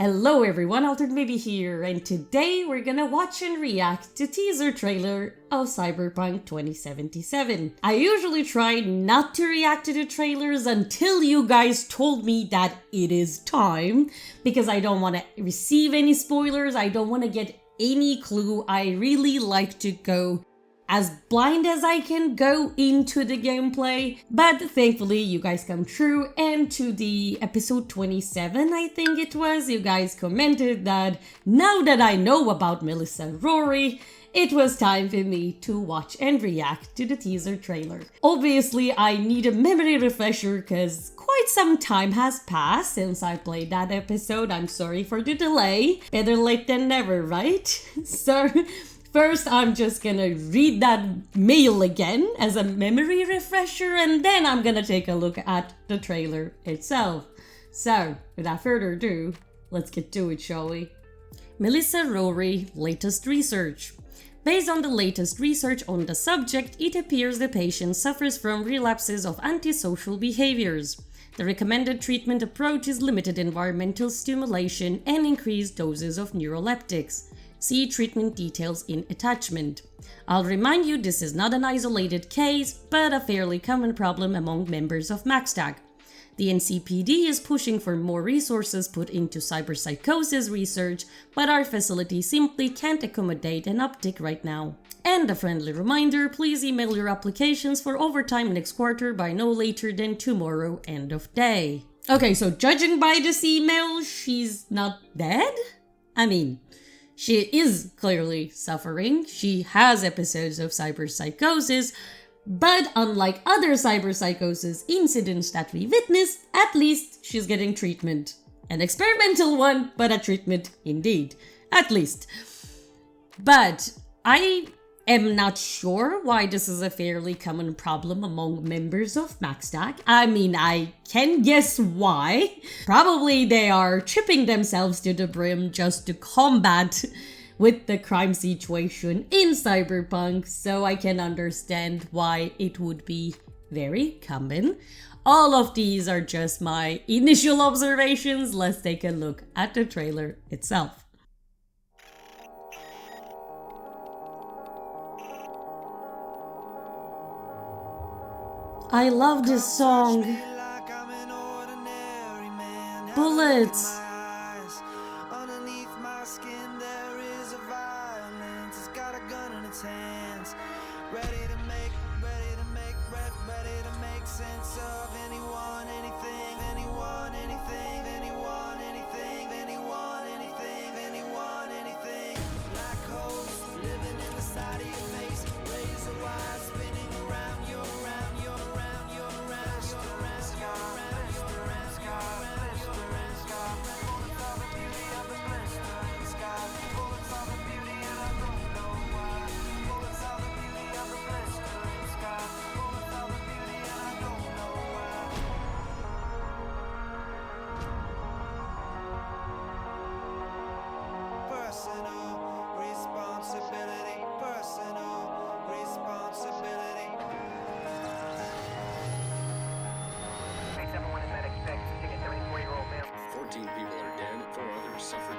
Hello everyone, Alteredmaybe here, and today we're gonna watch and react to teaser trailer of Cyberpunk 2077. I usually try not to react to the trailers until you guys told me that it is time, because I don't want to receive any spoilers, I don't want to get any clue. I really like to go as blind as I can go into the gameplay, but thankfully you guys come true, and to the episode 27 I think it was, you guys commented that now that I know about Melissa Rory, it was time for me to watch and react to the teaser trailer. Obviously I need a memory refresher because quite some time has passed since I played that episode. I'm sorry for the delay, better late than never, right? So first, I'm just gonna read that mail again as a memory refresher, and then I'm gonna take a look at the trailer itself. So, without further ado, let's get to it, shall we? Melissa Rory, latest research. Based on the latest research on the subject, it appears the patient suffers from relapses of antisocial behaviors. The recommended treatment approach is limited environmental stimulation and increased doses of neuroleptics. See treatment details in attachment. I'll remind you this is not an isolated case, but a fairly common problem among members of MaxTag. The NCPD is pushing for more resources put into cyberpsychosis research, but our facility simply can't accommodate an uptick right now. And a friendly reminder, please email your applications for overtime next quarter by no later than tomorrow end of day. Okay, so judging by this email, she's not dead? I mean, she is clearly suffering, she has episodes of cyberpsychosis, but unlike other cyberpsychosis incidents that we witnessed, at least she's getting treatment. An experimental one, but a treatment indeed. At least. But I am not sure why this is a fairly common problem among members of MaxTag. I mean, I can guess why. Probably they are tripping themselves to the brim just to combat with the crime situation in Cyberpunk, so I can understand why it would be very common. All of these are just my initial observations. Let's take a look at the trailer itself. I love this song. Bullets.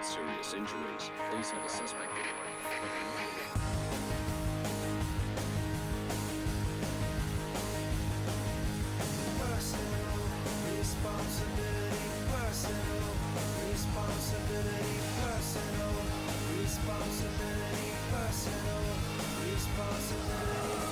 Serious injuries. Police have a suspect. Personal responsibility. Personal responsibility. Personal responsibility. Personal responsibility.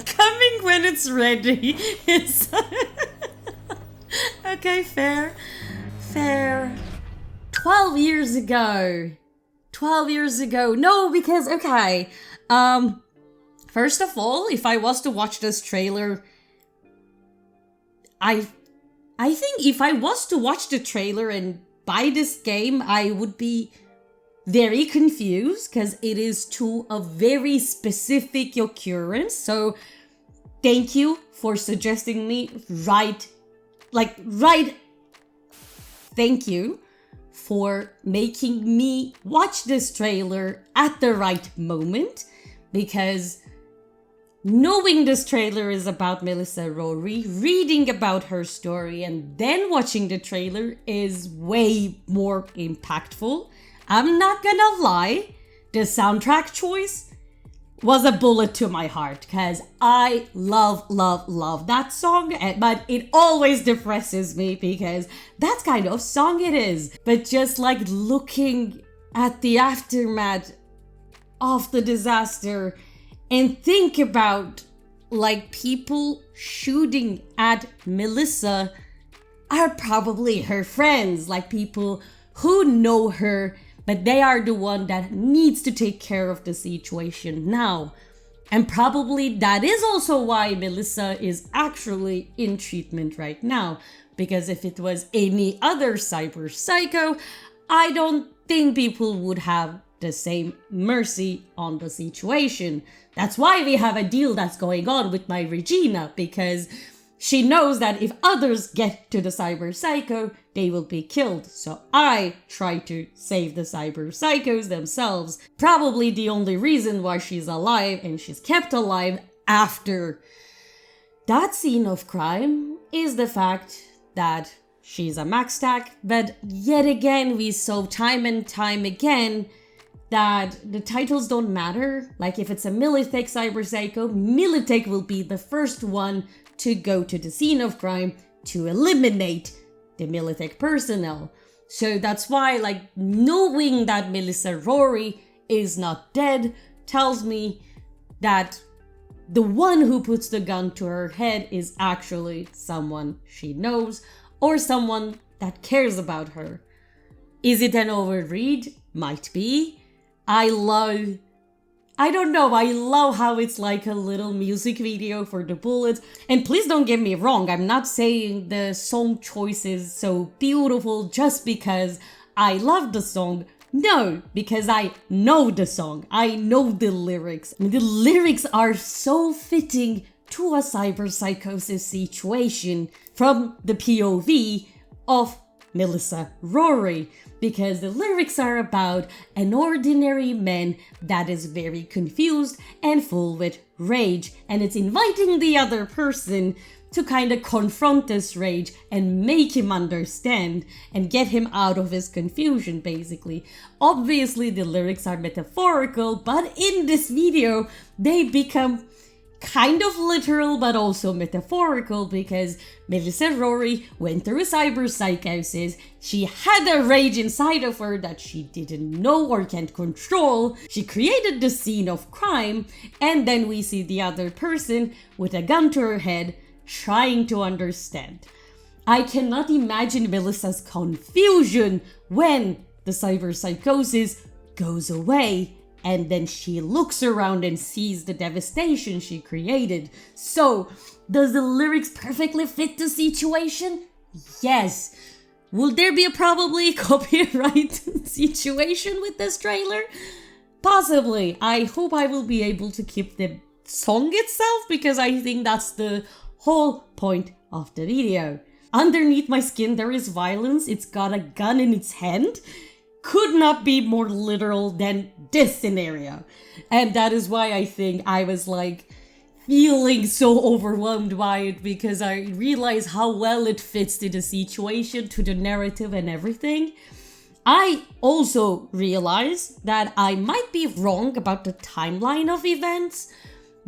Coming when it's ready. It's okay, fair. 12 years ago. 12 years ago. No, because, okay. First of all, if I was to watch this trailer, I I think if I was to watch the trailer and buy this game, I would be very confused because it is to a very specific occurrence. So thank you for suggesting me thank you for making me watch this trailer at the right moment, because knowing this trailer is about Melissa Rory, reading about her story, and then watching the trailer is way more impactful. I'm not gonna lie, the soundtrack choice was a bullet to my heart because I love that song, but it always depresses me because that's kind of song it is. But just like looking at the aftermath of the disaster and think about like people shooting at Melissa are probably her friends, like people who know her, but they are the one that needs to take care of the situation now. And probably that is also why Melissa is actually in treatment right now. Because if it was any other cyber psycho, I don't think people would have the same mercy on the situation. That's why we have a deal that's going on with my Regina, because she knows that if others get to the cyber psycho, they will be killed. So I try to save the cyber psychos themselves. Probably the only reason why she's alive, and she's kept alive after that scene of crime, is the fact that she's a max tac. But yet again, we saw time and time again that the titles don't matter. Like if it's a Militech cyber psycho, Militech will be the first one to go to the scene of crime to eliminate the Militech personnel. So that's why, like, knowing that Melissa Rory is not dead tells me that the one who puts the gun to her head is actually someone she knows or someone that cares about her. Is it an overread? Might be. I love how it's like a little music video for the bullets. And please don't get me wrong, I'm not saying the song choice is so beautiful just because I love the song. No, because I know the song. I know the lyrics. The lyrics are so fitting to a cyber psychosis situation from the POV of Melissa Rory, because the lyrics are about an ordinary man that is very confused and full with rage, and it's inviting the other person to kind of confront this rage and make him understand and get him out of his confusion, basically. Obviously, the lyrics are metaphorical, but in this video, they become kind of literal but also metaphorical, because Melissa Rory went through a cyber psychosis. She had a rage inside of her that she didn't know or can't control. She created the scene of crime, and then we see the other person with a gun to her head trying to understand. I cannot imagine Melissa's confusion when the cyber psychosis goes away and then she looks around and sees the devastation she created. So, does the lyrics perfectly fit the situation? Yes. Will there be a probably copyright situation with this trailer? Possibly. I hope I will be able to keep the song itself, because I think that's the whole point of the video. Underneath my skin there is violence. It's got a gun in its hand. Could not be more literal than this scenario. And that is why I think I was like feeling so overwhelmed by it, because I realized how well it fits to the situation, to the narrative and everything. I also realized that I might be wrong about the timeline of events,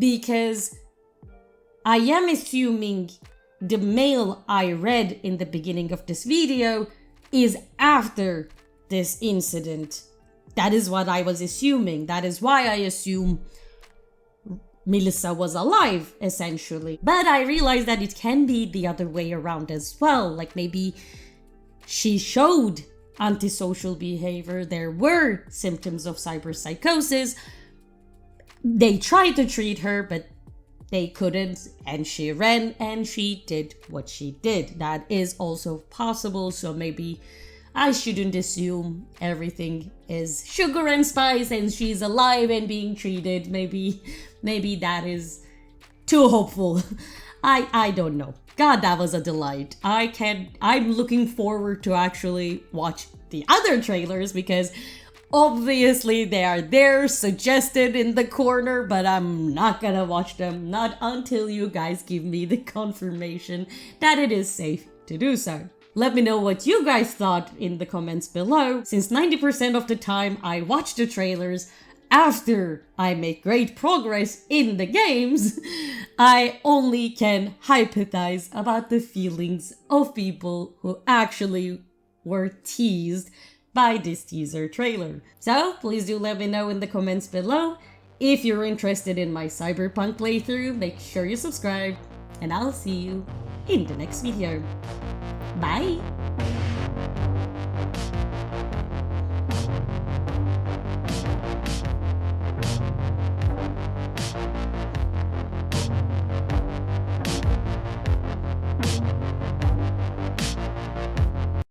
because I am assuming the mail I read in the beginning of this video is after this incident. That is what I was assuming. That is why I assume Melissa was alive, essentially. But I realized that it can be the other way around as well. Like maybe she showed antisocial behavior. There were symptoms of cyber psychosis. They tried to treat her, but they couldn't, and she ran and she did what she did. That is also possible, so maybe I shouldn't assume everything is sugar and spice and she's alive and being treated. Maybe that is too hopeful. I don't know. God, that was a delight. I'm looking forward to actually watch the other trailers because obviously they are there suggested in the corner, but I'm not gonna watch them, not until you guys give me the confirmation that it is safe to do so. Let me know what you guys thought in the comments below, since 90% of the time I watch the trailers after I make great progress in the games. I only can hypothesize about the feelings of people who actually were teased by this teaser trailer. So please do let me know in the comments below. If you're interested in my Cyberpunk playthrough, make sure you subscribe, and I'll see you in the next video. Bye!